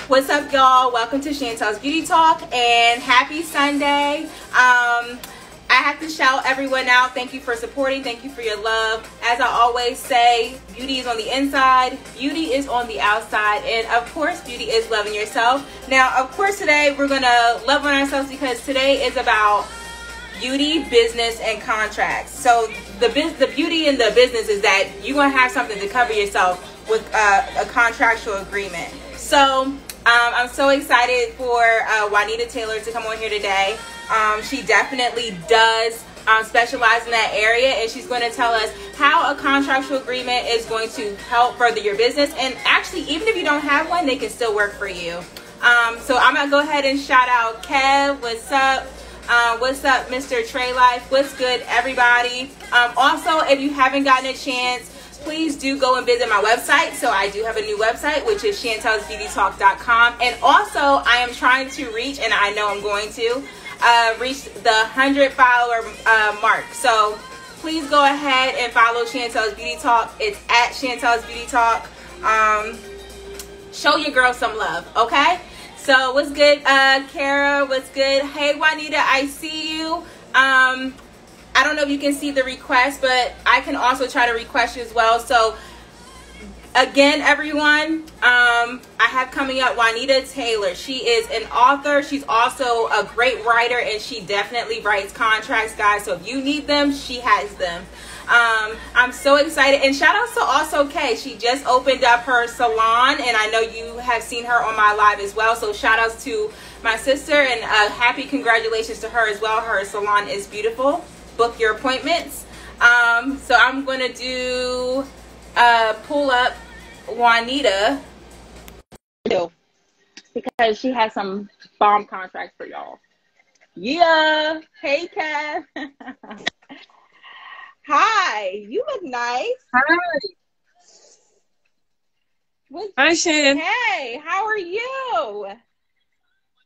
What's up, y'all? Welcome to Chantel's Beauty Talk, and happy Sunday. I have to shout everyone out. Thank you for supporting. Thank you for your love. As I always say, beauty is on the inside, beauty is on the outside, and of course, beauty is loving yourself. Now, of course, today we're gonna love on ourselves because today is about beauty, business, and contracts. So the beauty in the business is that you're gonna have something to cover yourself with a contractual agreement. So I'm so excited for Juanita Taylor to come on here today. She definitely does specialize in that area, and she's going to tell us how a contractual agreement is going to help further your business. And actually, even if you don't have one, they can still work for you. So I'm going to go ahead and shout out Kev. What's up? What's up, Mr. Trey Life? What's good, everybody? Also, if you haven't gotten a chance, please do go and visit my website. So I do have a new website, which is chantelsbeautytalk.com. And also, I am trying to reach, and I know I'm going to, reach the 100 follower mark. So please go ahead and follow Chantel's Beauty Talk. It's at Chantel's Beauty Talk. Show your girl some love, okay? So what's good, Kara? What's good? Hey, Juanita, I see you. I don't know if you can see the request, but I can also try to request you as well. So again, everyone, I have coming up Juanita Taylor. She is an author. She's also a great writer, and she definitely writes contracts, guys. So if you need them, she has them. I'm so excited. And shout out to also Kay. She just opened up her salon, and I know you have seen her on my live as well. So shout outs to my sister, and happy congratulations to her as well. Her salon is beautiful. Book your appointments. So I'm going to do pull up Juanita because she has some bomb contracts for y'all. Yeah. Hey, Kev. Hi. You look nice. Hi. Hi, Shan. Hey, how are you?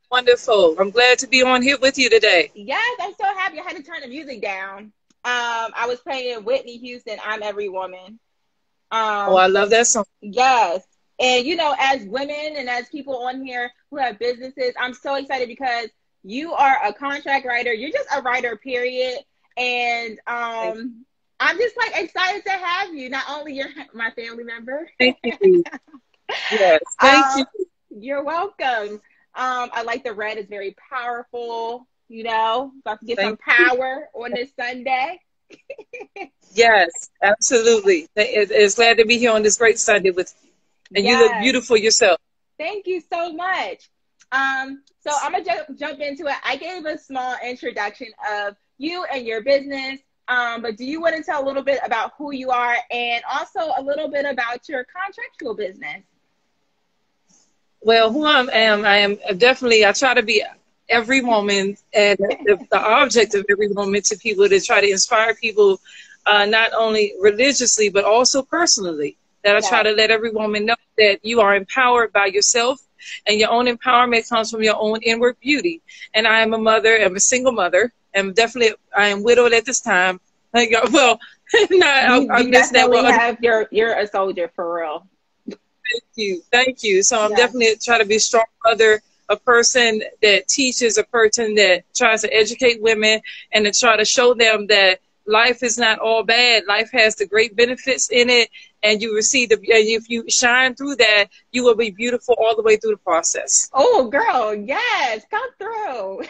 Wonderful. I'm glad to be on here with you today. Yes, I'm so happy. I had to turn the music down. I was playing Whitney Houston, I'm Every Woman. Oh, I love that song. Yes. And, you know, as women and as people on here who have businesses, I'm so excited because you are a contract writer. You're just a writer, period. And I'm just, like, excited to have you. Not only you're my family member. Thank you. Yes, thank you. You're welcome. I like the red. It's very powerful, you know. About to get some power on this Sunday. Yes, absolutely. It's glad to be here on this great Sunday with you. And you look beautiful yourself. Thank you so much. So I'm going to jump into it. I gave a small introduction of you and your business. But do you want to tell a little bit about who you are and also a little bit about your contractual business? Well, who I am definitely, I try to be every woman and the object of every woman to people, to try to inspire people, not only religiously, but also personally. That I try to let every woman know that you are empowered by yourself, and your own empowerment comes from your own inward beauty. And I am a mother, I'm a single mother, and definitely I am widowed at this time. Well, I missed that one. You're a soldier for real. Thank you. So I'm definitely trying to be a strong mother, a person that teaches, a person that tries to educate women and to try to show them that life is not all bad. Life has the great benefits in it, and you receive and if you shine through that, you will be beautiful all the way through the process. Oh, girl, yes, come through.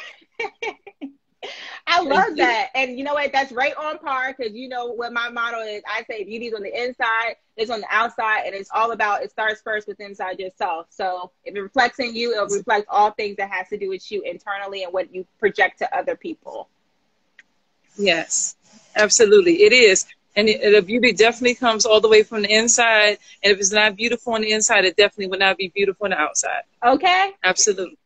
I love that. And you know what? That's right on par, because you know what my motto is. I say beauty's on the inside, it's on the outside, and it's all about, it starts first with inside yourself. So if it reflects in you, it'll reflect all things that has to do with you internally and what you project to other people. Yes, absolutely. It is. And the beauty definitely comes all the way from the inside. And if it's not beautiful on the inside, it definitely would not be beautiful on the outside. Okay. Absolutely.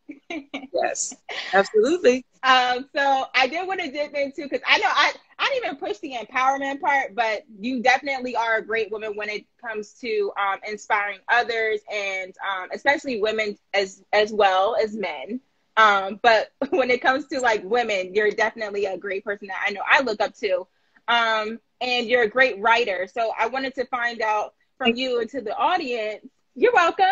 Yes, absolutely. So I did want to dip into, because I know I didn't even push the empowerment part, but you definitely are a great woman when it comes to inspiring others, and especially women as well as men. But when it comes to like women, you're definitely a great person that I know I look up to. And you're a great writer. So I wanted to find out from you and to the audience, you're welcome.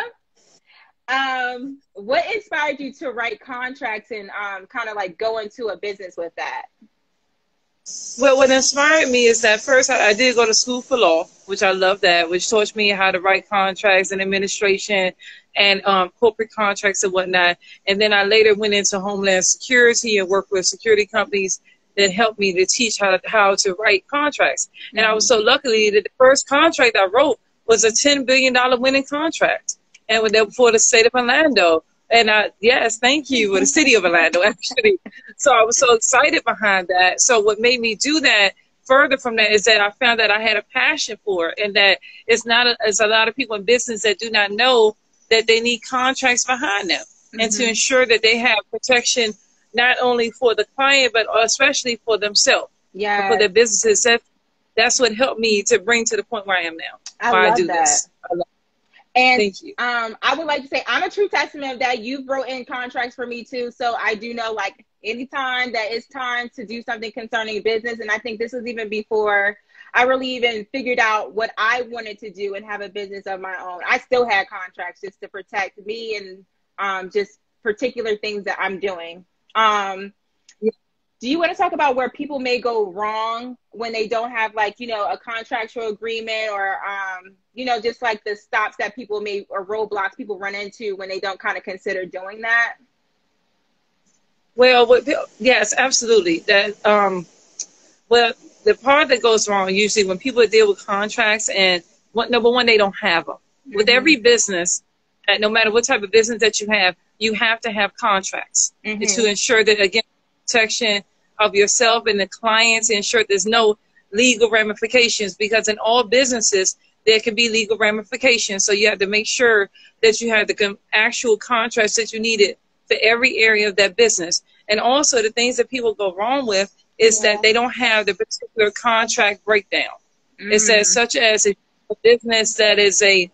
What inspired you to write contracts and kind of like go into a business with that? Well, what inspired me is that first I did go to school for law, which I love that, which taught me how to write contracts and administration and corporate contracts and whatnot. And then I later went into Homeland Security and worked with security companies that helped me to teach how to write contracts. And I was so lucky that the first contract I wrote was a $10 billion winning contract, and for the state of Orlando. And yes, thank you, for the city of Orlando, actually. So I was so excited behind that. So what made me do that further from that is that I found that I had a passion for it, and that it's a lot of people in business that do not know that they need contracts behind them, and to ensure that they have protection not only for the client, but especially for themselves, for their businesses. That's what helped me to bring to the point where I am now. I love that. This. And thank you. I would like to say I'm a true testament of that. You've wrote in contracts for me too. So I do know, like, anytime that it's time to do something concerning business, and I think this was even before I really even figured out what I wanted to do and have a business of my own. I still had contracts just to protect me and just particular things that I'm doing. Do you want to talk about where people may go wrong when they don't have, like, you know, a contractual agreement, or, you know, just like the stops that people may, or roadblocks people run into when they don't kind of consider doing that? Well, yes, absolutely. That, well, the part that goes wrong usually when people deal with contracts, and number one, they don't have them. With every business, no matter what type of business that you have to have contracts to ensure that, again, protection of yourself and the clients, ensure there's no legal ramifications, because in all businesses there can be legal ramifications. So you have to make sure that you have the actual contracts that you needed for every area of that business. And also the things that people go wrong with is that they don't have the particular contract breakdown. It says, such as a business that is a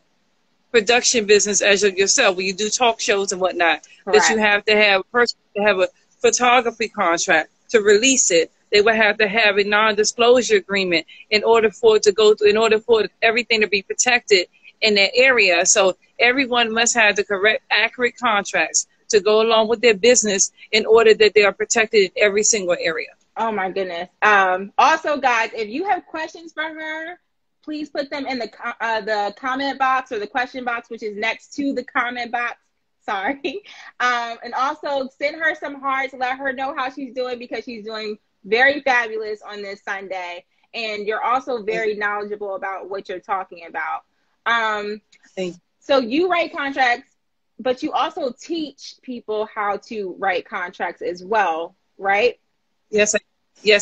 production business as yourself, where you do talk shows and whatnot, that you have to have a person to have a photography contract to release it. They would have to have a non-disclosure agreement in order for it to go through, in order for everything to be protected in that area. So everyone must have the correct, accurate contracts to go along with their business in order that they are protected in every single area. Oh my goodness. Also, guys, if you have questions for her, please put them in the comment box, or the question box, which is next to the comment box. Sorry. And also send her some hearts. Let her know how she's doing, because she's doing very fabulous on this Sunday. And you're also very knowledgeable about what you're talking about. So you write contracts, but you also teach people how to write contracts as well, right? Yes,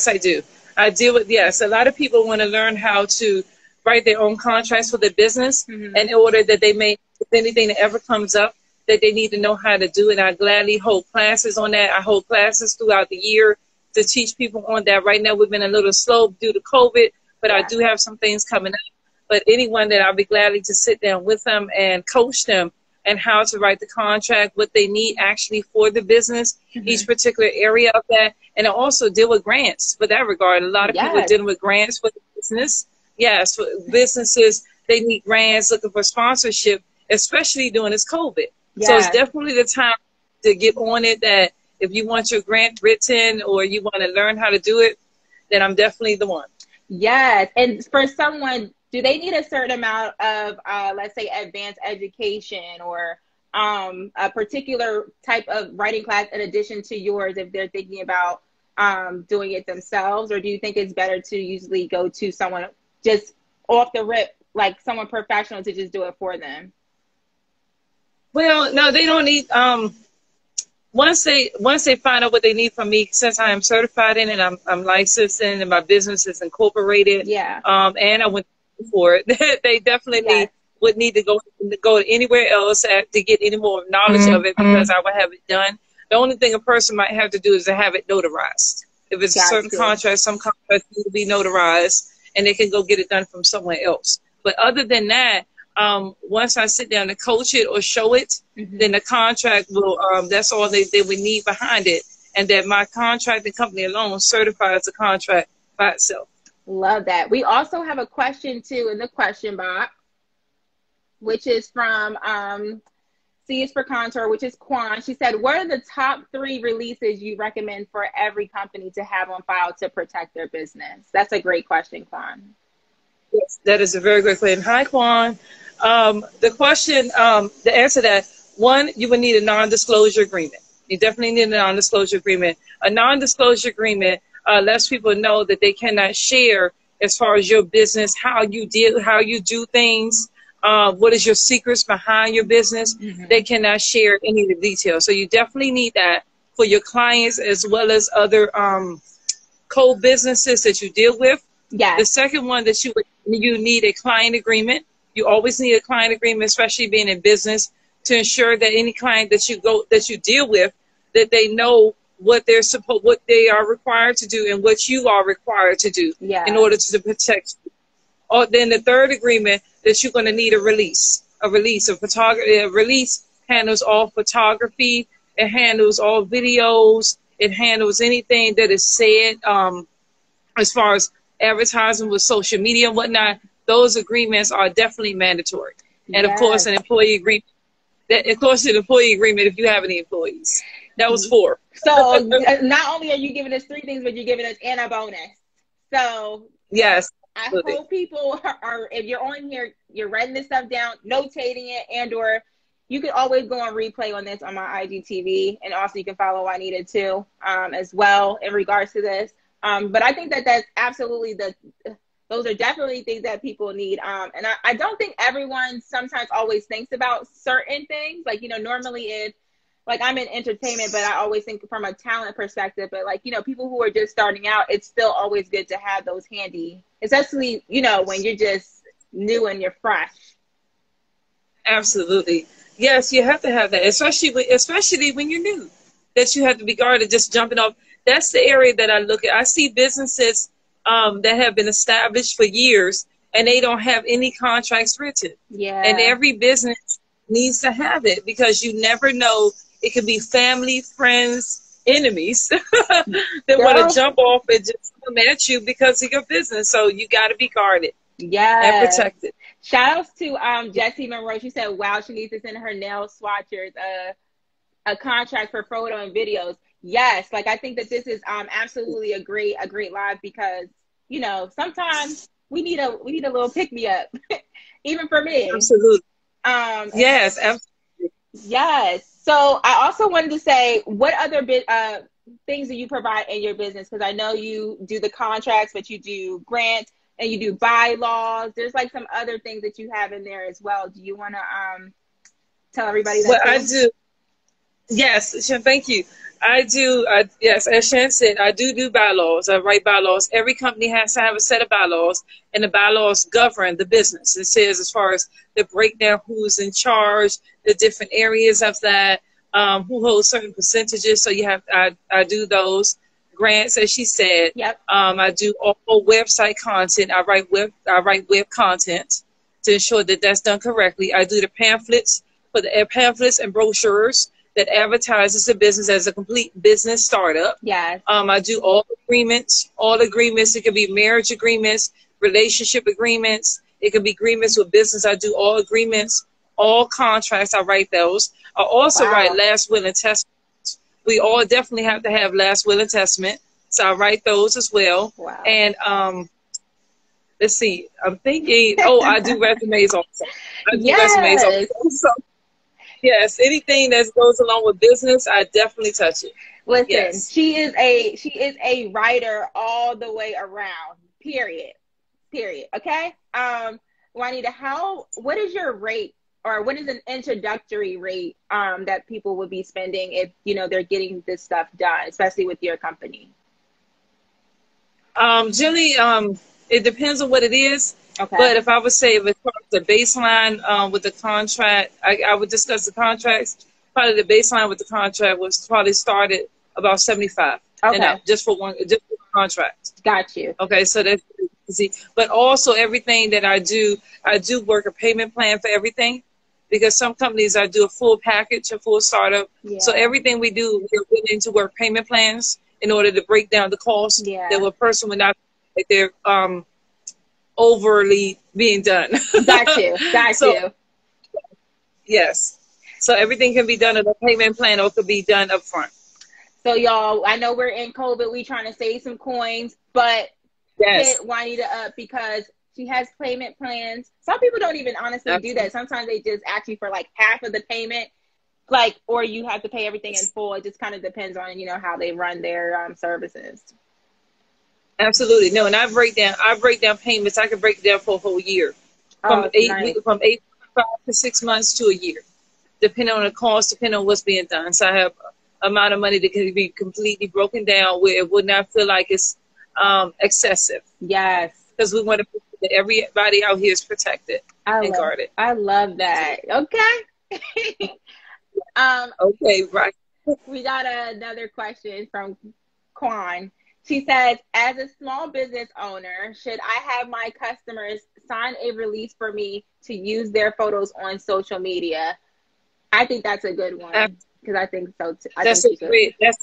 I do. I deal with, a lot of people want to learn how to write their own contracts for their business, and in order that they may, if anything that ever comes up, that they need to know how to do it. I gladly hold classes on that. I hold classes throughout the year to teach people on that. Right now, we've been a little slow due to COVID, but I do have some things coming up. But anyone that I'll be gladly to sit down with them and coach them and how to write the contract, what they need actually for the business, each particular area of that. And I also deal with grants for that regard. A lot of people are dealing with grants for the business. Yes, for businesses, they need grants, looking for sponsorship, especially during this COVID. So it's definitely the time to get on it, that if you want your grant written or you want to learn how to do it, then I'm definitely the one. Yes. And for someone, do they need a certain amount of, let's say, advanced education, or a particular type of writing class in addition to yours, if they're thinking about doing it themselves? Or do you think it's better to usually go to someone just off the rip, like someone professional, to just do it for them? Well, no, they don't need, once they find out what they need from me, since I am certified in it, I'm licensed in, and my business is incorporated. And I went for it. They definitely would need to go anywhere else to get any more knowledge of it, because I would have it done. The only thing a person might have to do is to have it notarized. If it's a certain contract, some contracts need to be notarized, and they can go get it done from somewhere else. But other than that, once I sit down to coach it or show it, then the contract will, that's all they would need behind it. And that my contracting company alone certifies the contract by itself. Love that. We also have a question too in the question box, which is from C is for Contour, which is Quan. She said, what are the top 3 releases you recommend for every company to have on file to protect their business? That's a great question, Quan. Yes, that is a very good question. Hi, Quan. The question, the answer to that, one, you would need a non-disclosure agreement. You definitely need a non-disclosure agreement. A non-disclosure agreement lets people know that they cannot share as far as your business, how you do things, what is your secrets behind your business. Mm-hmm. They cannot share any of the details. So you definitely need that for your clients as well as other co-businesses that you deal with. Yes. The second one that you need a client agreement. You always need a client agreement, especially being in business, to ensure that any client that you deal with, that they know what they are required to do and what you are required to do in order to protect you. Or then the third agreement that you're going to need a release of photography. A release handles all photography. It handles all videos. It handles anything that is said as far as advertising with social media and whatnot. Those agreements are definitely mandatory. And of course, an employee agreement. Of course, an employee agreement if you have any employees. That was 4. So not only are you giving us 3 things, but you're giving us and a bonus. So yes, I hope people are, if you're on here, you're writing this stuff down, notating it, and/or you can always go on replay on this on my IGTV, and also you can follow Juanita too, as well in regards to this. But I think that that's absolutely those are definitely things that people need. And I don't think everyone sometimes always thinks about certain things. Like, normally if, like, I'm in entertainment, but I always think from a talent perspective, but like, people who are just starting out, it's still always good to have those handy, especially, when you're just new and you're fresh. Absolutely. Yes, you have to have that, especially when you're new, that you have to be guarded, just jumping off. That's the area that I look at. I see businesses that have been established for years and they don't have any contracts written. Yeah. And every business needs to have it because you never know. It could be family, friends, enemies that want to jump off and just come at you because of your business. So you got to be guarded. And protected. Shout outs to Jessie Monroe. She said, wow, she needs to send her nail swatchers a contract for photo and videos. Yes, like I think that this is absolutely a great live because sometimes we need a little pick me up, even for me. Absolutely. Yes, absolutely. Yes. So I also wanted to say, what other things do you provide in your business? Because I know you do the contracts, but you do grants and you do bylaws. There's like some other things that you have in there as well. Do you want to tell everybody that? Well, I do. Yes, thank you. I do. Yes, as Shan said, I do bylaws. I write bylaws. Every company has to have a set of bylaws, and the bylaws govern the business. It says as far as the breakdown, who's in charge, the different areas of that, who holds certain percentages. So you have, I do those grants, as she said. Yep. I do all website content. I write web content to ensure that that's done correctly. I do the pamphlets for the pamphlets and brochures that advertises the business as a complete business startup. Yes. I do all agreements. It could be marriage agreements, relationship agreements. It could be agreements with business. I do all agreements, all contracts. I write those. I also write last will and testament. We all definitely have to have last will and testament. So I write those as well. Wow. And let's see. I'm thinking, I do resumes also. I do resumes also. So, yes, anything that goes along with business, I definitely touch it. Listen, yes. she is a writer all the way around. Period. Okay. Juanita, what is your rate, or what is an introductory rate that people would be spending if they're getting this stuff done, especially with your company? Generally, it depends on what it is. Okay. But if I would say if it's the baseline with the contract, I would discuss the contracts. Probably the baseline with the contract was probably started about 75. Okay. Just for one contract. Got you. Okay, so that's easy. But also everything that I do work a payment plan for everything, because some companies I do a full package, a full startup. Yeah. So everything we do, we're willing to work payment plans in order to break down the cost that a person would not like they're overly being done. Got you. Yes. So everything can be done in a payment plan or could be done up front. So y'all, I know we're in COVID. We trying to save some coins, but Yes. hit Juanita up because she has payment plans. Some people don't even honestly do that. Sometimes they just ask you for like half of the payment, like, or you have to pay everything in full. It just kind of depends on, you know, how they run their services. Absolutely. No, and I break down payments. I can break it down for a whole year. From from 5 to 6 months to a year, depending on the cost, depending on what's being done. So I have amount of money that can be completely broken down where it would not feel like it's excessive. Yes. Because we want to make sure that everybody out here is protected and guarded. I love that. Okay. Okay, right. We got another question from Quan. She says, as a small business owner, should I have my customers sign a release for me to use their photos on social media? I think that's a good one because I think so too. Absolutely. That's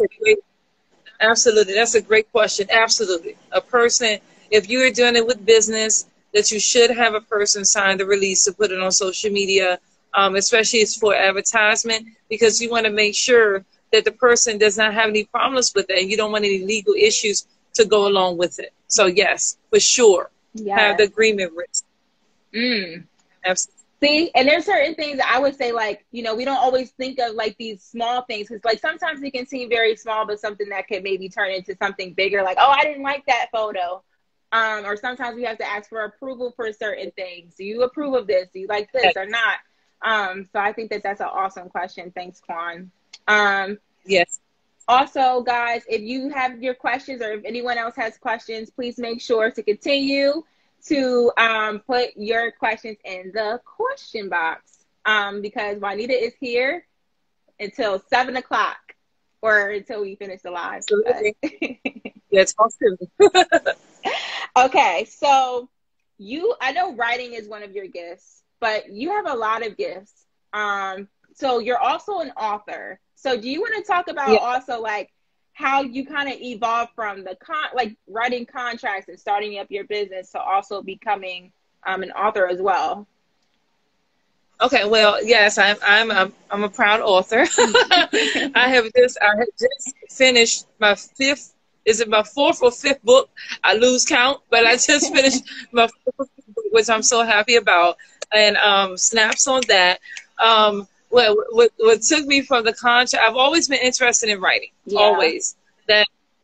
a great question. Absolutely. A person, if you are doing it with business, that you should have a person sign the release to put it on social media, especially it's for advertisement, because you want to make sure that the person does not have any problems with it, and you don't want any legal issues to go along with it. So yes, for sure, have the agreement written. Absolutely. See, and there's certain things that I would say, like, you know, we don't always think of like these small things because like sometimes it can seem very small, but something that could maybe turn into something bigger, like, oh, I didn't like that photo. Or sometimes we have to ask for approval for certain things. Do you approve of this? Do you like this or not? So I think that that's an awesome question. Thanks, Quan. Yes. Also, guys, if you have your questions or if anyone else has questions, please make sure to continue to put your questions in the question box because Juanita is here until 7 o'clock or until we finish the live. Yes, awesome. Okay, so I know writing is one of your gifts, but you have a lot of gifts. So you're also an author. So do you want to talk about also like how you kind of evolved from the like writing contracts and starting up your business to also becoming an author as well? Okay, well, yes, I'm a proud author. I have just finished my fifth. Is it my fourth or fifth book? I lose count, but I just finished my fourth book, which I'm so happy about. And snaps on that. Well, what took me from the contract, I've always been interested in writing, always.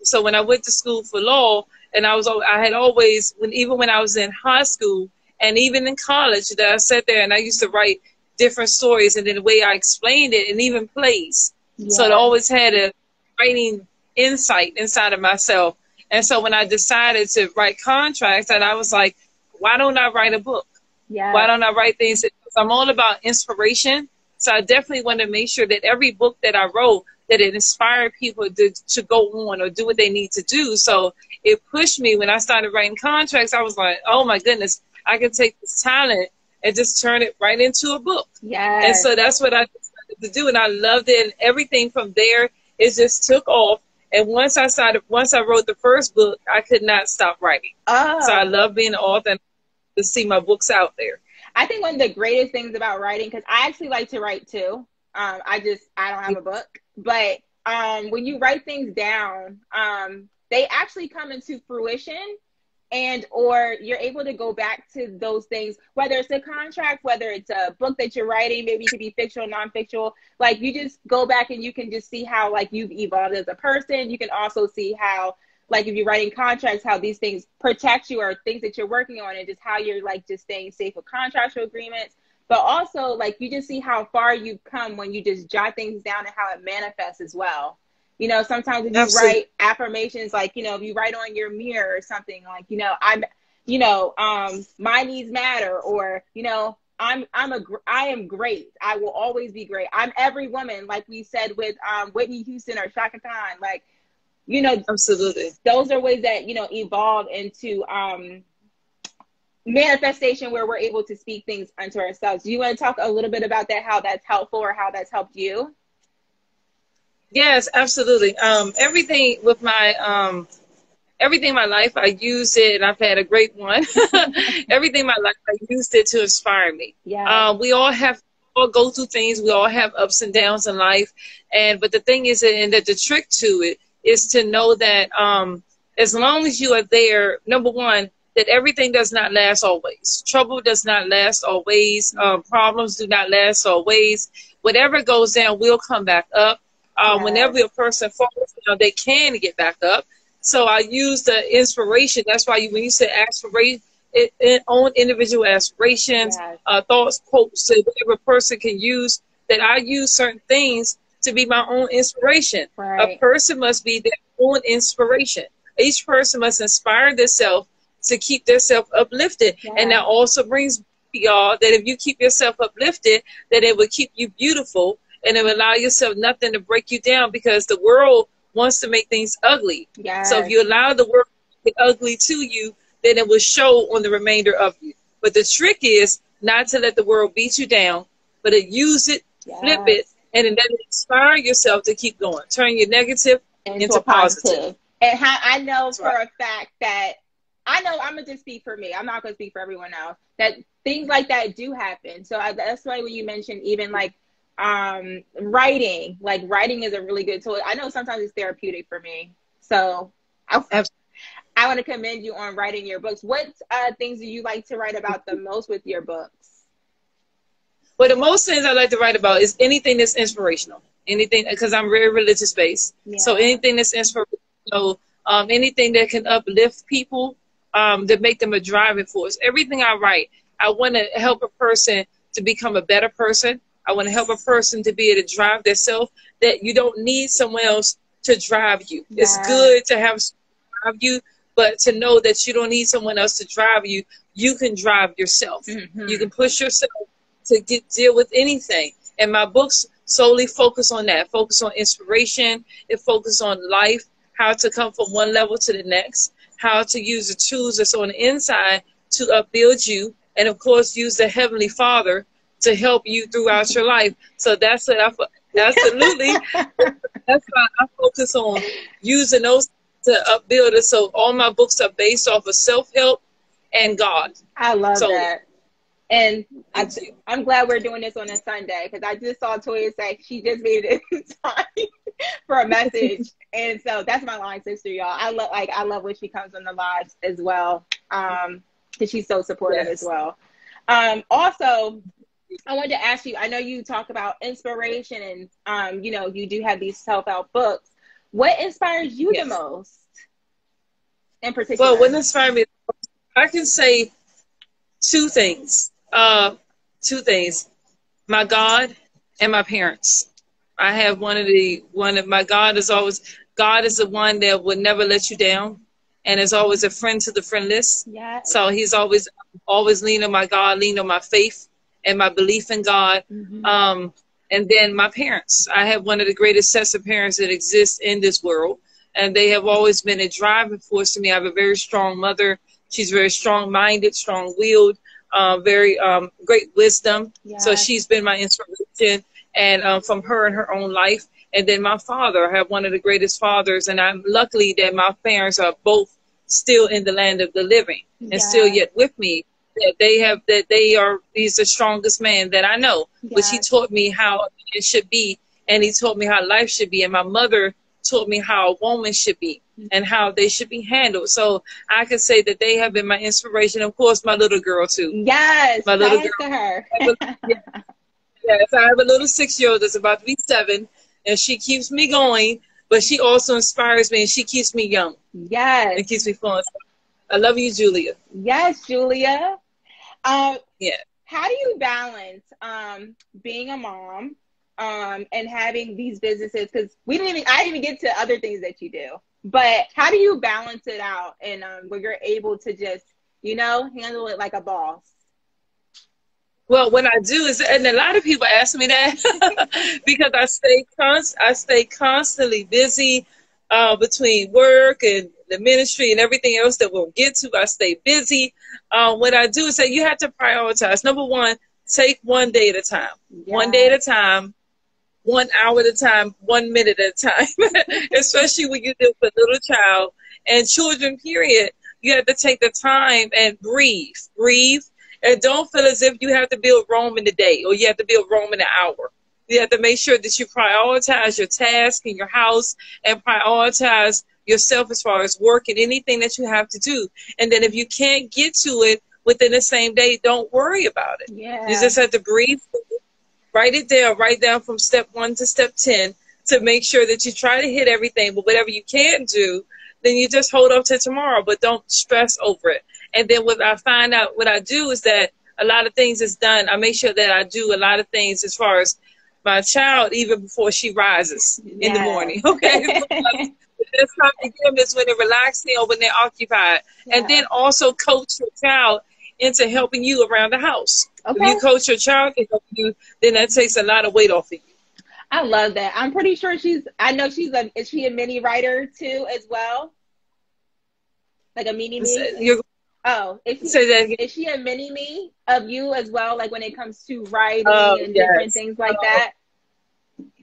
So when I went to school for law, and I had always, even when I was in high school and even in college, that I sat there and I used to write different stories, and then the way I explained it, and even plays. So I always had a writing insight inside of myself. And so when I decided to write contracts, and I was like, why don't I write a book? Why don't I write things? Because I'm all about inspiration. So I definitely want to make sure that every book that I wrote, that it inspired people to go on or do what they need to do. So it pushed me when I started writing contracts. I was like, oh my goodness, I can take this talent and just turn it right into a book. And so that's what I decided to do. And I loved it. And everything from there, it just took off. And once I wrote the first book, I could not stop writing. So I love being an author and to see my books out there. I think one of the greatest things about writing, because I actually like to write too. I don't have a book, but when you write things down, they actually come into fruition, or you're able to go back to those things, whether it's a contract, whether it's a book that you're writing, maybe it could be fictional, non-fictional. Like you just go back and you can just see how like you've evolved as a person. You can also see how, like if you're writing contracts, how these things protect you or things that you're working on, and just how you're like just staying safe with contractual agreements. But also like you just see how far you've come when you just jot things down and how it manifests as well. You know, sometimes if you write affirmations, like, you know, if you write on your mirror or something like, you know, my needs matter, or, you know, I am great. I will always be great. I'm every woman, like we said with Whitney Houston or Shaka Khan, like, you know, absolutely. Those are ways that, you know, evolve into manifestation where we're able to speak things unto ourselves. Do you want to talk a little bit about that, how that's helpful or how that's helped you? Yes, absolutely. Everything with my everything in my life, I used it, and I've had a great one. Everything in my life, I used it to inspire me. We all have all go through things. We all have ups and downs in life. But the thing is, and that the trick to it is to know that as long as you are there, number one, that everything does not last always. Trouble does not last always. Problems do not last always. Whatever goes down will come back up. Whenever a person falls down, they can get back up. So I use the inspiration. That's why when you say aspiration, own individual aspirations, thoughts, hopes, that whatever person can use, that I use certain things to be my own inspiration. A person must be their own inspiration. Each person must inspire themselves to keep themselves uplifted. And that also brings y'all that if you keep yourself uplifted, that it will keep you beautiful, and it will allow yourself nothing to break you down, because the world wants to make things ugly. So if you allow the world to get ugly to you, then it will show on the remainder of you. But the trick is not to let the world beat you down, but to use it, flip it, and then inspire yourself to keep going. Turn your negative into positive. And I know for a fact that, I know I'm going to just speak for me. I'm not going to speak for everyone else. That things like that do happen. So that's why when you mentioned even like writing, like writing is a really good tool. I know sometimes it's therapeutic for me. So I want to commend you on writing your books. What things do you like to write about the most with your books? Well, the most things I like to write about is anything that's inspirational. Anything, because I'm very religious based. So anything that's inspirational, anything that can uplift people, that make them a driving force. Everything I write, I want to help a person to become a better person. I want to help a person to be able to drive themselves, that you don't need someone else to drive you. It's good to have someone drive you, but to know that you don't need someone else to drive you. You can drive yourself. You can push yourself to deal with anything. And my books solely focus on that. Focus on inspiration. It focuses on life, how to come from one level to the next, how to use the tools that's on the inside to upbuild you, and of course use the Heavenly Father to help you throughout your life. So that's what absolutely, that's why I focus on using those to upbuild us. So all my books are based off of self-help and God. I love that. And I'm glad we're doing this on a Sunday, because I just saw Toya say she just made it in time for a message. And so that's my line sister, y'all. I love when she comes on the lives as well, because she's so supportive as well. Also, I wanted to ask you, I know you talk about inspiration and, you know, you do have these self-help books. What inspires you the most in particular? Well, what inspired me, I can say two things. My God and my parents. I have one of my God is the one that would never let you down, and is always a friend to the friendless. So he's always lean on my God, lean on my faith and my belief in God. And then my parents. I have one of the greatest sets of parents that exist in this world, and they have always been a driving force to me. I have a very strong mother. She's very strong-minded, strong-willed, very great wisdom. So she's been my inspiration, and from her and her own life. And then my father, I have one of the greatest fathers, and I'm lucky that my parents are both still in the land of the living and still yet with me. He's the strongest man that I know, but he taught me how it should be, and he taught me how life should be. And my mother taught me how a woman should be and how they should be handled. So I could say that they have been my inspiration. Of course, my little girl too. My little girl. To her. Yes, I have a little 6-year-old that's about to be 7, and she keeps me going, but she also inspires me, and she keeps me young. And keeps me fun. I love you, Julia. Yes, Julia. How do you balance being a mom and having these businesses? Because I didn't even get to other things that you do. But how do you balance it out and where you're able to just, you know, handle it like a boss? Well, what I do is, and a lot of people ask me that because I stay constantly busy between work and the ministry and everything else that we'll get to. I stay busy. What I do is that you have to prioritize. Number one, take one day at a time. One day at a time, 1 hour at a time, 1 minute at a time, especially when you deal with a little child and children, period. You have to take the time and breathe And don't feel as if you have to build Rome in a day or you have to build Rome in an hour. You have to make sure that you prioritize your task in your house and prioritize yourself as far as work and anything that you have to do. And then if you can't get to it within the same day, don't worry about it. Yeah. You just have to breathe, write it down, write down from step 1 to step 10 to make sure that you try to hit everything. But whatever you can't do, then you just hold up to tomorrow, but don't stress over it. And then what I do is that a lot of things is done. I make sure that I do a lot of things as far as my child even before she rises in the morning. Okay. That's not the game is when they're relaxing or when they're occupied. Yeah. And then also coach your child into helping you around the house. Okay. If you coach your child to help you, then that takes a lot of weight off of you. I love that. I'm pretty sure is she a mini writer too as well? Like a mini me? Is she a mini me of you as well? Like when it comes to writing and different things like that?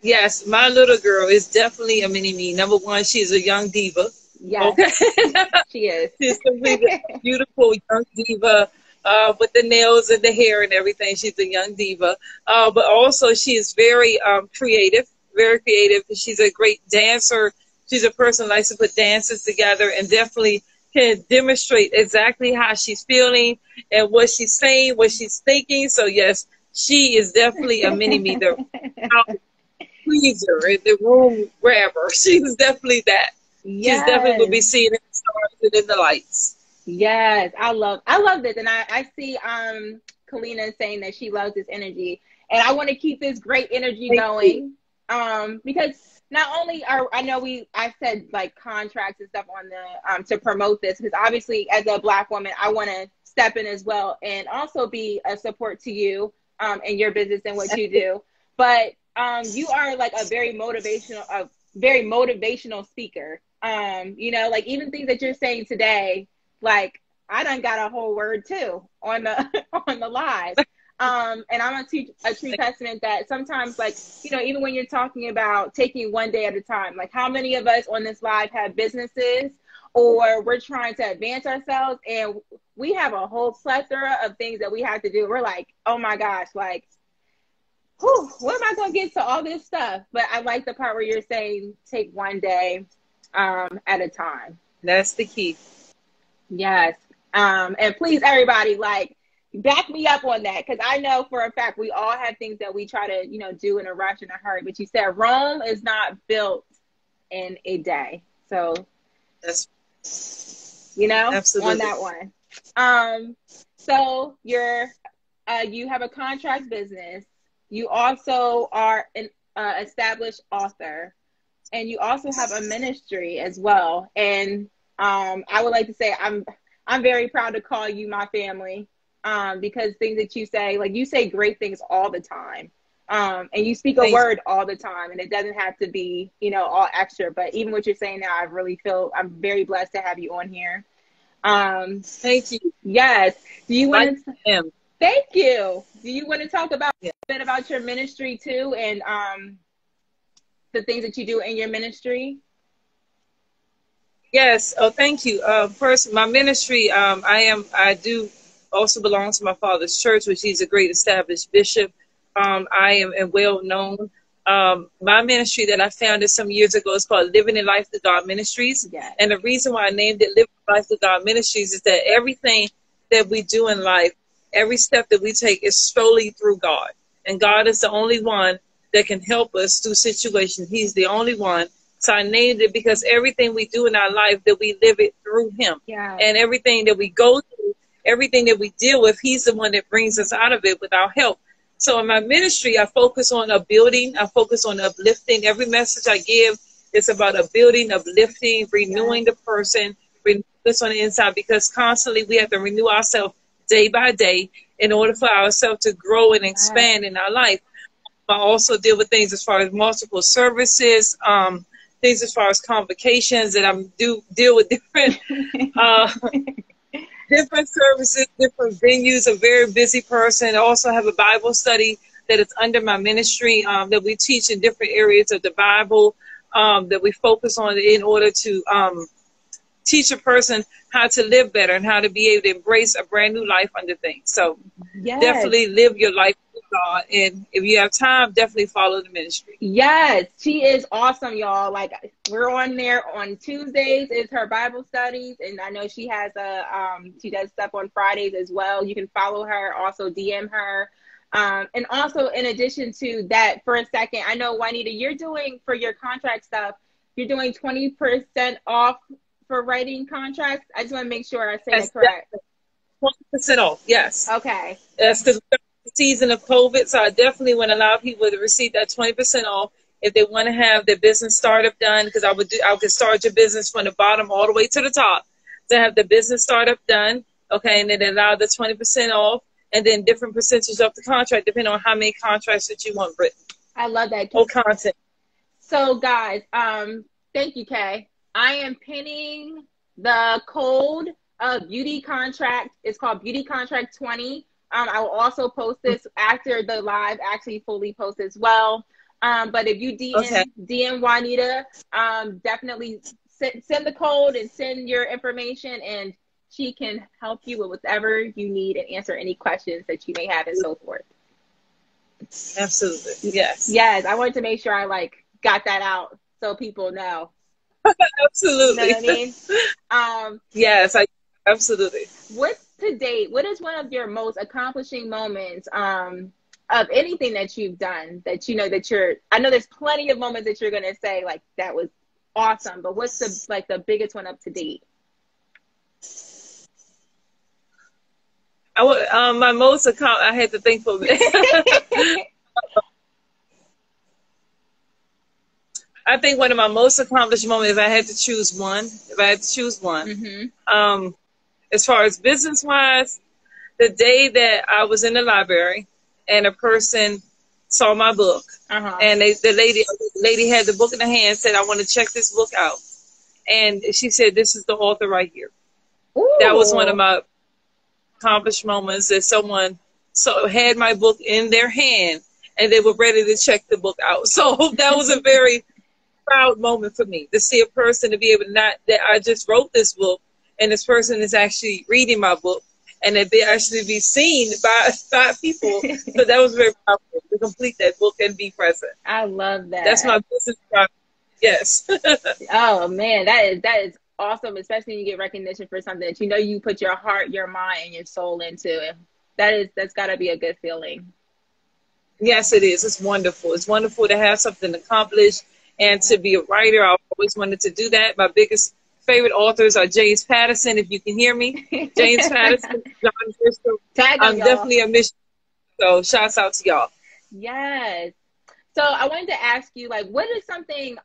Yes, my little girl is definitely a mini me. Number one, she's a young diva. Yes, okay? She is. She's a beautiful young diva with the nails and the hair and everything. She's a young diva. But also she is very creative, very creative. She's a great dancer. She's a person who likes to put dances together and definitely can demonstrate exactly how she's feeling and what she's saying, what she's thinking. So, yes, she is definitely a mini-me, the pleaser, the room grabber. She's definitely that. Yes. She's definitely will be seen in the stars and in the lights. Yes, I love this. And I see Kalina saying that she loves this energy. And I want to keep this great energy going because not only I said like contracts and stuff on the to promote this, because obviously as a Black woman, I want to step in as well and also be a support to you in your business and what you do. But you are like a very motivational speaker. You know, like even things that you're saying today, like I done got a whole word too on the live. And I'm a true testament that sometimes, like, you know, even when you're talking about taking one day at a time, like how many of us on this live have businesses or we're trying to advance ourselves and we have a whole plethora of things that we have to do. We're like, oh my gosh, like, whew, what am I going to get to all this stuff? But I like the part where you're saying take one day at a time. That's the key. Yes. And please, everybody, like, back me up on that, because I know for a fact we all have things that we try to, you know, do in a rush and a hurry. But you said Rome is not built in a day. So that's, you know, absolutely. On that one. So you have a contract business. You also are an established author, and you also have a ministry as well. And I would like to say I'm very proud to call you my family. Because things that you say, like you say great things all the time. And you speak a word all the time, and it doesn't have to be, you know, all extra, but even what you're saying now, I really feel I'm very blessed to have you on here. Thank you. Yes. Do you want to, thank you. Do you want to talk about a bit about your ministry too? And, the things that you do in your ministry? Yes. Oh, thank you. First, my ministry, I do also belong to my father's church, which he's a great established bishop. I am well known. My ministry that I founded some years ago is called Living in Life to God Ministries. Yes. And the reason why I named it Living in Life to God Ministries is that everything that we do in life, every step that we take is solely through God. And God is the only one that can help us through situations. He's the only one. So I named it because everything we do in our life, that we live it through him. Yeah. And everything that we go through, everything that we deal with, he's the one that brings us out of it with our help. So in my ministry, I focus on a building. I focus on uplifting. Every message I give is about a building, uplifting, renewing the person, renewing us on the inside, because constantly we have to renew ourselves day by day in order for ourselves to grow and expand in our life. I also deal with things as far as multiple services, things as far as convocations, that I do deal with different different services, different venues. A very busy person. I also have a Bible study that is under my ministry that we teach in different areas of the Bible that we focus on in order to teach a person how to live better and how to be able to embrace a brand new life under things. So Yes. definitely live your life with God. And if you have time, definitely follow the ministry. Yes, she is awesome, y'all. Like, we're on there on Tuesdays is her Bible studies, and I know she has she does stuff on Fridays as well. You can follow her, also DM her. And also, in addition to that, for a second, I know, Juanita, you're doing, for your contract stuff, you're doing 20% off for writing contracts. I just want to make sure I say that correct. 20% off, yes. Okay. That's because we're in the season of COVID, so I definitely want to allow people to receive that 20% off if they want to have their business startup done, because I could start your business from the bottom all the way to the top to have the business startup done, okay, and then allow the 20% off, and then different percentage of the contract depending on how many contracts that you want written. I love that. Or content. So, guys, thank you, Kay. I am pinning the code of Beauty Contract. It's called Beauty Contract 20. I will also post this after the live actually fully posts as well. But if you DM Juanita, definitely send the code and send your information, and she can help you with whatever you need and answer any questions that you may have and so forth. Absolutely. Yes. Yes. I wanted to make sure I got that out so people know. Absolutely. You know what I mean? Yes, absolutely. What is one of your most accomplishing moments of anything that you've done that you know that I know there's plenty of moments that you're going to say like that was awesome, but what's the biggest one up to date? My most I had to think for a minute. I think one of my most accomplished moments, if I had to choose one, mm-hmm. As far as business-wise, the day that I was in the library and a person saw my book, and the lady had the book in her hand, said, "I want to check this book out," and she said, "This is the author right here." Ooh. That was one of my accomplished moments, that someone had my book in their hand and they were ready to check the book out. So that was a very proud moment for me to see a person, to be able to that I just wrote this book and this person is actually reading my book and that they actually be seen by people. So that was very powerful to complete that book and be present. I love that. That's my business project. Yes. Oh man, that is awesome, especially when you get recognition for something that you put your heart, your mind, and your soul into. That's got to be a good feeling. Yes, it is. It's wonderful. It's wonderful to have something accomplished and to be a writer. I've always wanted to do that. My biggest favorite authors are James Patterson, if you can hear me. James Patterson, John Bristol. I'm definitely a mission. So shouts out to y'all. Yes. So I wanted to ask you, what is something,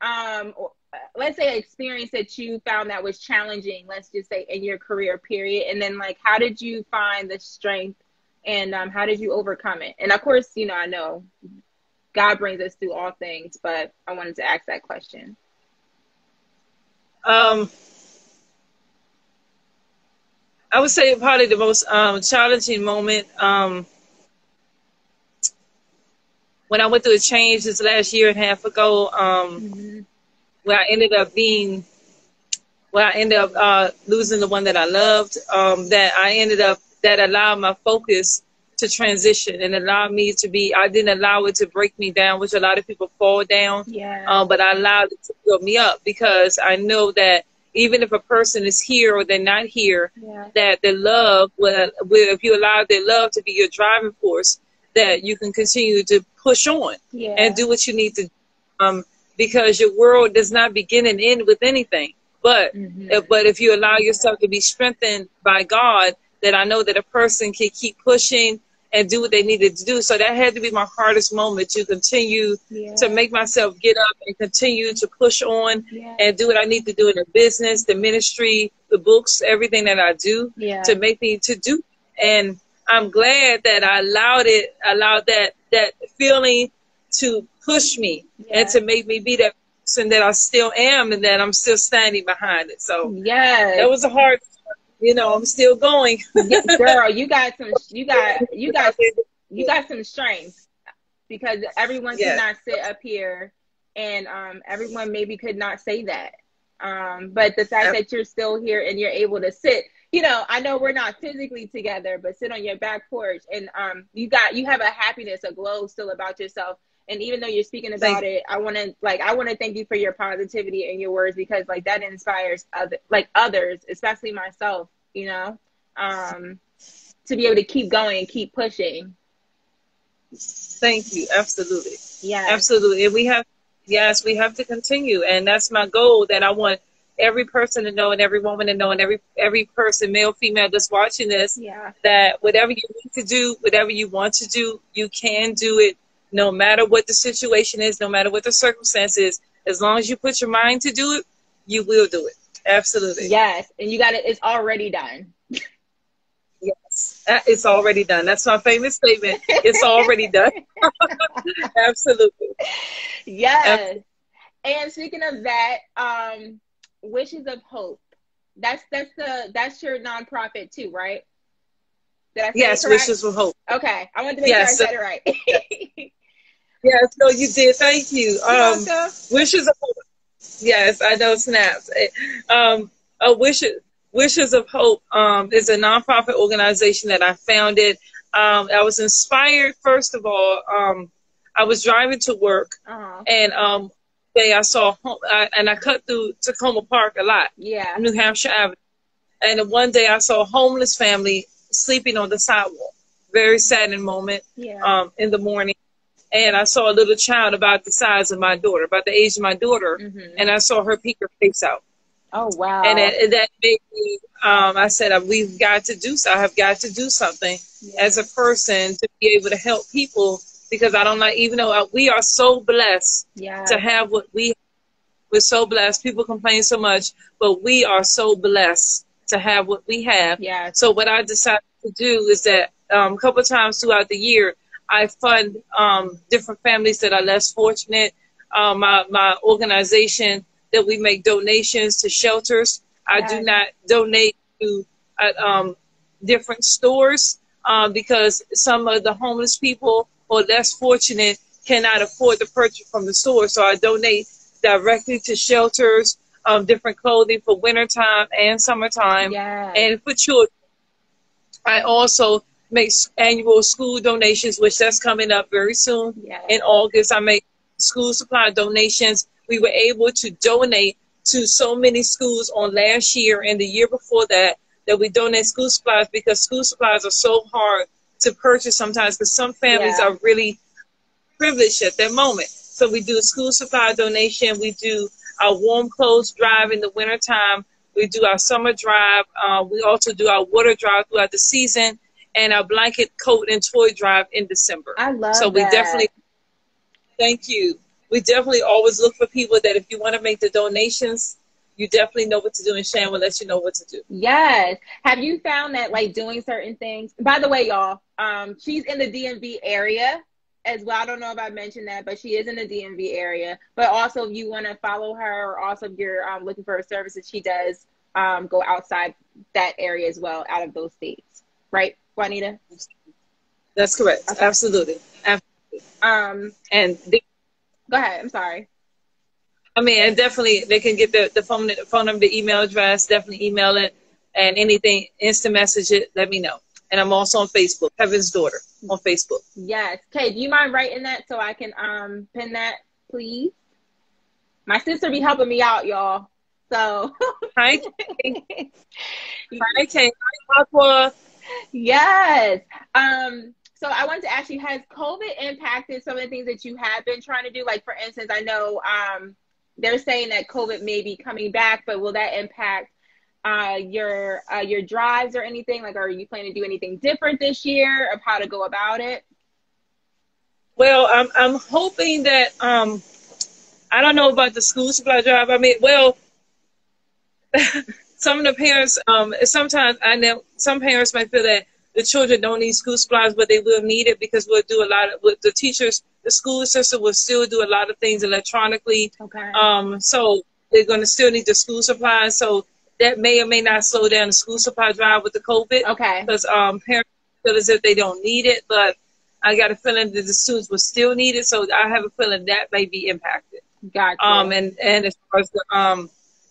let's say, an experience that you found that was challenging, let's just say, in your career period, and then how did you find the strength, and how did you overcome it? And of course, I know God brings us through all things, but I wanted to ask that question. I would say probably the most challenging moment when I went through a change this last year and a half ago, where I ended up losing the one that I loved, that allowed my focus to transition and allowed me to I didn't allow it to break me down, which a lot of people fall down. Yeah. But I allowed it to build me up, because I know that even if a person is here or they're not here, that the love, if you allow their love to be your driving force, that you can continue to push on and do what you need to do. Because your world does not begin and end with anything. But if you allow yourself to be strengthened by God, that I know that a person can keep pushing and do what they needed to do. So that had to be my hardest moment, to continue to make myself get up and continue to push on and do what I need to do in the business, the ministry, the books, everything that I do to make me to do. And I'm glad that I allowed that feeling to push me and to make me be that person that I still am, and that I'm still standing behind it. So that was a hard, I'm still going. Girl, you got some strength, because everyone could not sit up here, and everyone maybe could not say that. But the fact that you're still here and you're able to sit, you know, I know we're not physically together, but sit on your back porch and you have a happiness, a glow still about yourself. And even though you're speaking about it, I want to thank you for your positivity and your words, because like that inspires others, especially myself, you know, to be able to keep going and keep pushing. Thank you. Absolutely. Yeah. Absolutely. And we have to continue. And that's my goal, that I want every person to know, and every woman to know, and every person, male, female, that's watching this, that whatever you need to do, whatever you want to do, you can do it, no matter what the situation is, no matter what the circumstance is. As long as you put your mind to do it, you will do it. Absolutely. Yes. And you got it. It's already done. Yes, it's already done. That's my famous statement. It's already done. Absolutely. Yes. Absolutely. And speaking of that, Wishes of Hope. That's your nonprofit too, right? Did I say yes, Wishes of Hope. Okay, I wanted to make sure I said it right. Yes, no, you did. Thank you. Wishes of Hope. Yes, I know, snaps. Wishes of Hope is a nonprofit organization that I founded. I was inspired, first of all. I was driving to work, and I saw and I cut through Tacoma Park a lot, New Hampshire Avenue. And one day I saw a homeless family sleeping on the sidewalk. Very saddening moment in the morning. And I saw a little child about the size of my daughter, about the age of my daughter, and I saw her peek her face out. Oh, wow. And that made me, I said, I have got to do something as a person to be able to help people, because I don't like, even though we are so blessed to have what we're so blessed. People complain so much, but we are so blessed to have what we have. Yeah. So what I decided to do is that a couple of times throughout the year, I fund different families that are less fortunate. My organization, that we make donations to shelters. I do not donate to different stores because some of the homeless people or less fortunate cannot afford to purchase from the store. So I donate directly to shelters, different clothing for wintertime and summertime, and for children. I also make annual school donations, which that's coming up very soon. In August, I make school supply donations. We were able to donate to so many schools on last year and the year before that we donate school supplies, because school supplies are so hard to purchase sometimes, because some families are really privileged at that moment. So we do a school supply donation. We do our warm clothes drive in the wintertime. We do our summer drive. We also do our water drive throughout the season, and our blanket, coat, and toy drive in December. I love so we that. Definitely, thank you. We definitely always look for people that if you want to make the donations, you definitely know what to do, and Shan will let you know what to do. Yes. Have you found that, like, doing certain things? By the way, y'all, she's in the DMV area as well. I don't know if I mentioned that, but she is in the DMV area. But also, if you want to follow her, or also if you're looking for her services, she does go outside that area as well, out of those states. Right, Juanita? That's correct. Okay. Absolutely. And go ahead. I'm sorry. I mean, and definitely they can get the phone number, the email address, definitely email it, and anything, instant message it, let me know. And I'm also on Facebook, Heaven's Daughter on Facebook. Yes. Kay, do you mind writing that so I can pin that, please? My sister be helping me out, y'all. So Hi, Kay. Hi, Kay. Hi, Aqua. Yes. So I wanted to ask you, has COVID impacted some of the things that you have been trying to do? Like, for instance, I know they're saying that COVID may be coming back, but will that impact your drives or anything? Like, are you planning to do anything different this year of how to go about it? Well, I'm hoping that I don't know about the school supply drive. I mean, well, some of the parents, sometimes I know some parents might feel that the children don't need school supplies, but they will need it, because we'll do a lot of, with the teachers, the school system will still do a lot of things electronically. Okay. So they're going to still need the school supplies. So that may or may not slow down the school supply drive with the COVID. Okay. Because parents feel as if they don't need it, but I got a feeling that the students will still need it. So I have a feeling that may be impacted. Gotcha. And as far as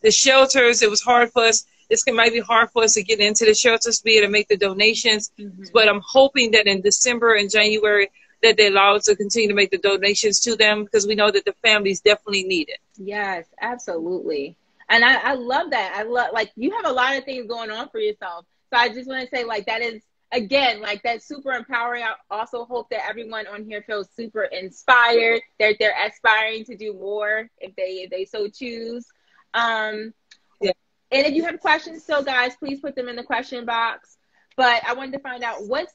The shelters, it was hard for us. Might be hard for us to get into the shelters to be able to make the donations. But I'm hoping that in December and January that they allow us to continue to make the donations to them, because we know that the families definitely need it. Yes, absolutely. And I love that. I love, like, you have a lot of things going on for yourself. So I just want to say, like, that is, again, like, that's super empowering. I also hope that everyone on here feels super inspired, that they're aspiring to do more if they so choose. Yeah. And if you have questions still, guys, please put them in the question box. But I wanted to find out what's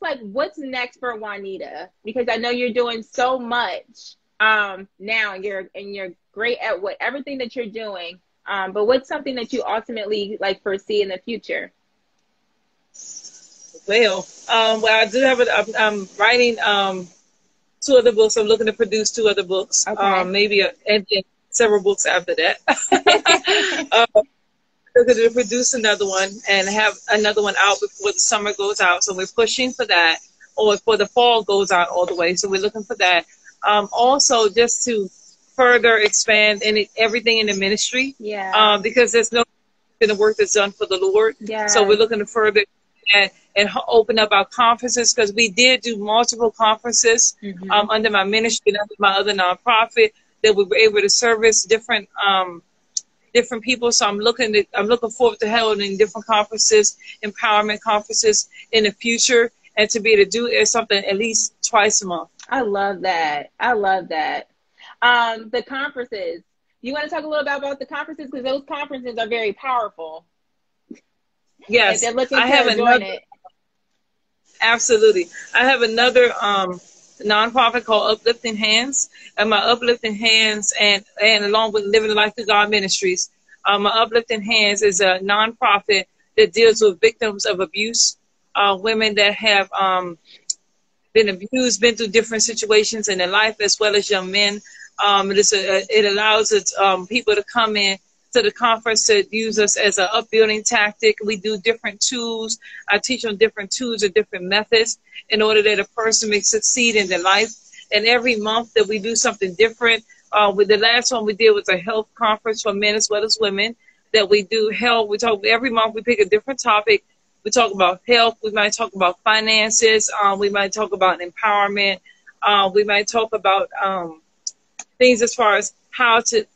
next for Juanita, because I know you're doing so much now, and you're great at everything that you're doing. But what's something that you ultimately like foresee in the future? Well, I do have I'm writing 2 other books. I'm looking to produce 2 other books. Okay. Maybe and several books after that. Looking to produce another one and have another one out before the summer goes out. So we're pushing for that, or before the fall goes out all the way. So we're looking for that. Also, just to further expand everything in the ministry. Yeah. Because there's no in the work that's done for the Lord. Yeah. So we're looking to further and open up our conferences, because we did do multiple conferences under my ministry and under my other nonprofit, that we were able to service different people. So I'm looking forward to holding different conferences, empowerment conferences in the future, and to be able to do something at least twice a month. I love that. The conferences. You want to talk a little bit about the conferences, because those conferences are very powerful. Yes, if they're looking to join it. Absolutely. I have another nonprofit called Uplifting Hands, and my Uplifting Hands and along with Living Life Through God Ministries, my Uplifting Hands is a nonprofit that deals with victims of abuse, women that have been abused, been through different situations in their life, as well as young men. It allows people to come in to the conference to use us as an upbuilding tactic. We do different tools. I teach them different tools or different methods in order that a person may succeed in their life. And every month that we do something different. With the last one we did was a health conference for men as well as women. That we do health. Every month we pick a different topic. We talk about health. We might talk about finances. We might talk about empowerment. We might talk about things as far as how to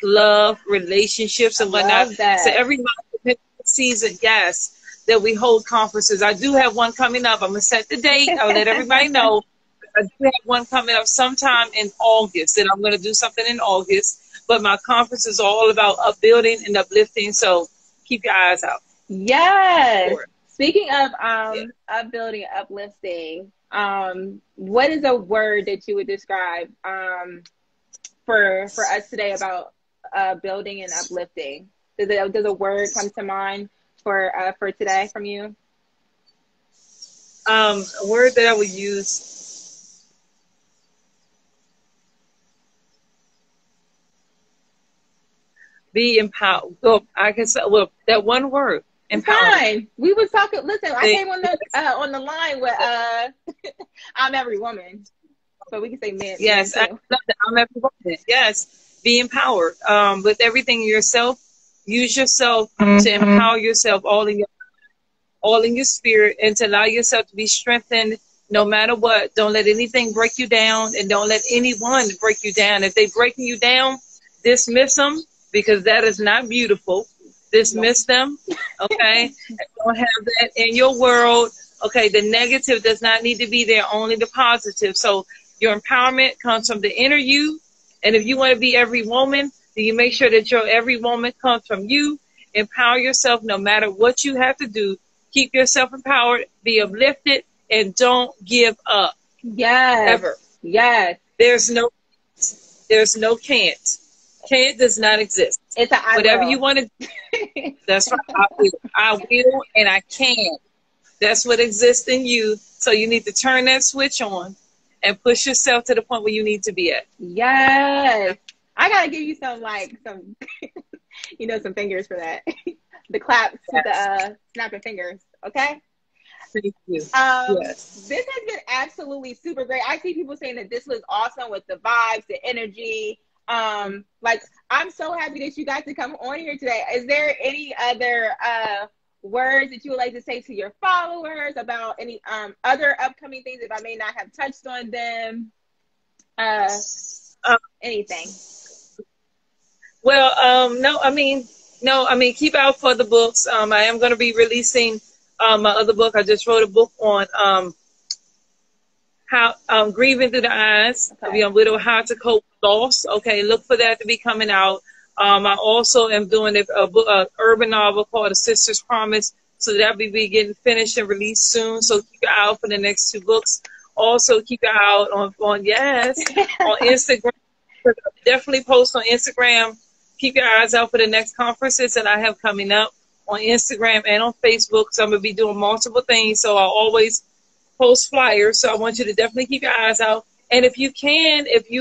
love relationships and whatnot. So every month season, yes, that we hold conferences. I do have one coming up. I'm gonna set the date. I'll let everybody know. I do have one coming up sometime in August, and I'm gonna do something in August. But my conference is all about upbuilding and uplifting. So keep your eyes out. Yes. Speaking of upbuilding, uplifting, what is a word that you would describe for us today about building and uplifting? Does a word come to mind for today from you? A word that I would use, be empowered. Well, I can say, that one word. Fine. We was talking. Listen, I came on the line with I'm every woman, so we can say men. Yes, men I love that. I'm every woman. Yes, be empowered with everything yourself. Use yourself to empower yourself, all in your spirit, and to allow yourself to be strengthened no matter what. Don't let anything break you down, and don't let anyone break you down. If they're breaking you down, dismiss them, because that is not beautiful. Dismiss them, okay? Don't have that in your world, okay? The negative does not need to be there, only the positive. So your empowerment comes from the inner you, and if you want to be every woman, then you make sure that your every woman comes from you. Empower yourself no matter what you have to do. Keep yourself empowered, be uplifted, and don't give up. Yes. Ever. Yes. There's no can't. Can't does not exist. It's whatever you want to do. That's right. I will and I can. That's what exists in you. So you need to turn that switch on and push yourself to the point where you need to be at. Yes. I gotta give you some some fingers for that. The claps with the snapping fingers. Okay. Thank you. Yes. This has been absolutely super great. I see people saying that this was awesome with the vibes, the energy. Like, I'm so happy that you got to come on here today. Is there any other words that you would like to say to your followers about any other upcoming things if I may not have touched on them? Anything? Well, no, I mean, keep out for the books. I am going to be releasing my other book. I just wrote a book on how grieving through the eyes of young widow, how to cope with loss. Okay, look for that to be coming out. I also am doing a book, urban novel called A Sister's Promise, so that'll be getting finished and released soon. So keep your eye out for the next 2 books. Also keep your eye out on Instagram. Definitely post on Instagram. Keep your eyes out for the next conferences that I have coming up on Instagram and on Facebook. So I'm gonna be doing multiple things. So I'll always post flyers. So I want you to definitely keep your eyes out. And if you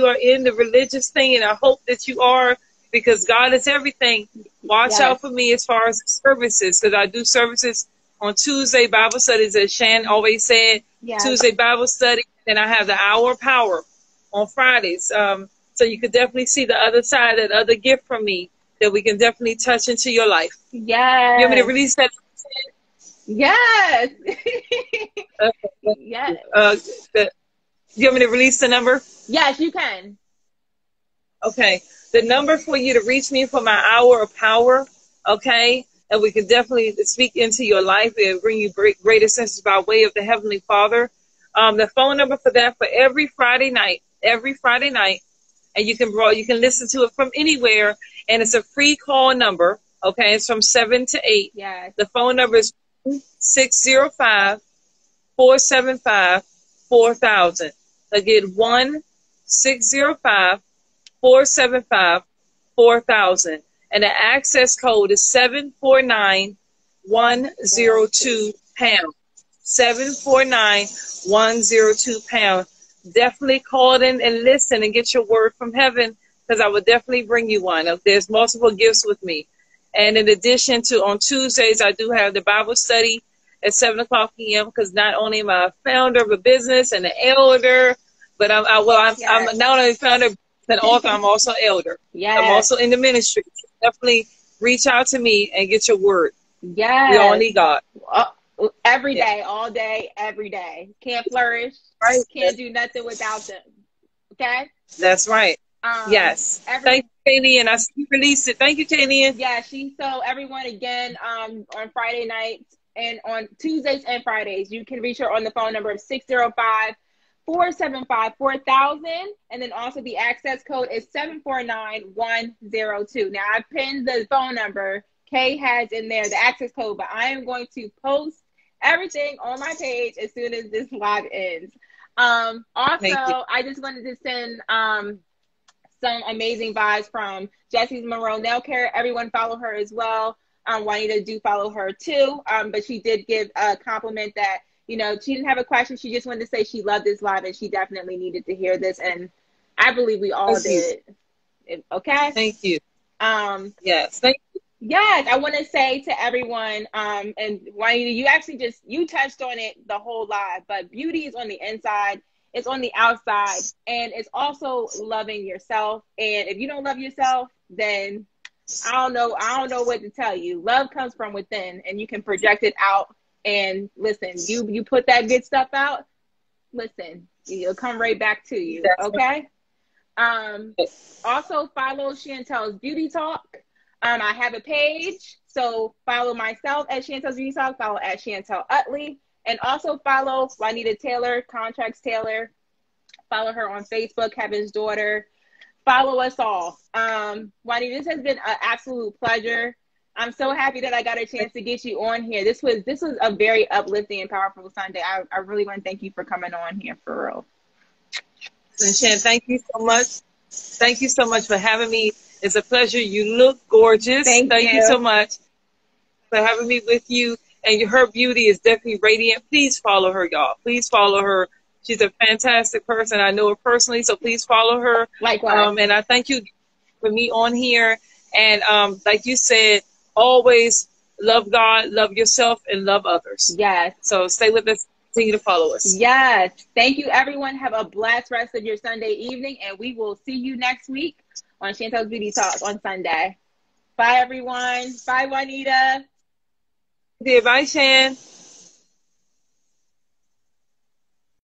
are in the religious thing, and I hope that you are, because God is everything, watch out for me as far as services, because I do services on Tuesday Bible studies, as Shan always said, Tuesday Bible study, and I have the Hour of Power on Fridays. So you could definitely see the other side, that other gift from me that we can definitely touch into your life. Yes. You want me to release that? Yes. Yes. You want me to release the number? Yes, you can. Okay. The number for you to reach me for my Hour of Power, okay, and we can definitely speak into your life and bring you greater senses by way of the Heavenly Father. The phone number for that for every Friday night, and you can listen to it from anywhere, and it's a free call number, okay? It's from 7 to 8. Yes. The phone number is 605-475-4000. Again, 1-605-475-4000. And the access code is 749-102 pound. 749-102 pound. Definitely call in and listen and get your word from heaven, because I will definitely bring you one. There's multiple gifts with me. And in addition to, on Tuesdays, I do have the Bible study at 7:00 p.m. because not only am I a founder of a business and an elder, but I'm not only a founder and author, I'm also an elder. Yes. I'm also in the ministry. So definitely reach out to me and get your word. Yes. We all need God. Every day, all day, every day. Can't flourish. Right. Can't do nothing without them. Okay? That's right. Yes. Thank you, Kaylee, and I released it. Thank you, Kaylee. Yeah, so everyone, again, on Friday nights and on Tuesdays and Fridays, you can reach her on the phone number of 605-475-4000, and then also the access code is 749-102. Now, I pinned the phone number Kay has in there, the access code, but I am going to post everything on my page as soon as this live ends. Also, I just wanted to send some amazing vibes from Jessie's Monroe Nail Care. Everyone follow her as well. Juanita, do follow her too. But she did give a compliment that, she didn't have a question. She just wanted to say she loved this live and she definitely needed to hear this. And I believe we all did. Okay? Thank you. Yes. Thank you. Yes, I want to say to everyone, and Juanita, you touched on it the whole live, but beauty is on the inside, it's on the outside, and it's also loving yourself. And if you don't love yourself, then I don't know what to tell you. Love comes from within, and you can project it out. And listen, you put that good stuff out, listen, it'll come right back to you. Okay? Also follow Chantel's Beauty Talk. I have a page, so follow myself at Chantel's Beauty Talk, follow at Chantel Utley, and also follow Juanita Taylor, Contracts Taylor. Follow her on Facebook, Heaven's Daughter. Follow us all. Juanita, this has been an absolute pleasure. I'm so happy that I got a chance to get you on here. This was a very uplifting and powerful Sunday. I really want to thank you for coming on here, for real. And Shan, thank you so much. Thank you so much for having me. It's a pleasure. You look gorgeous. Thank you so much for having me with you. And her beauty is definitely radiant. Please follow her, y'all. Please follow her. She's a fantastic person. I know her personally, so please follow her. Likewise. And I thank you for me on here. And like you said, always love God, love yourself, and love others. Yes. So stay with us. Continue to follow us. Yes. Thank you, everyone. Have a blessed rest of your Sunday evening, and we will see you next week on Chantel's Beauty Talk on Sunday. Bye, everyone. Bye, Juanita. Bye, Shan.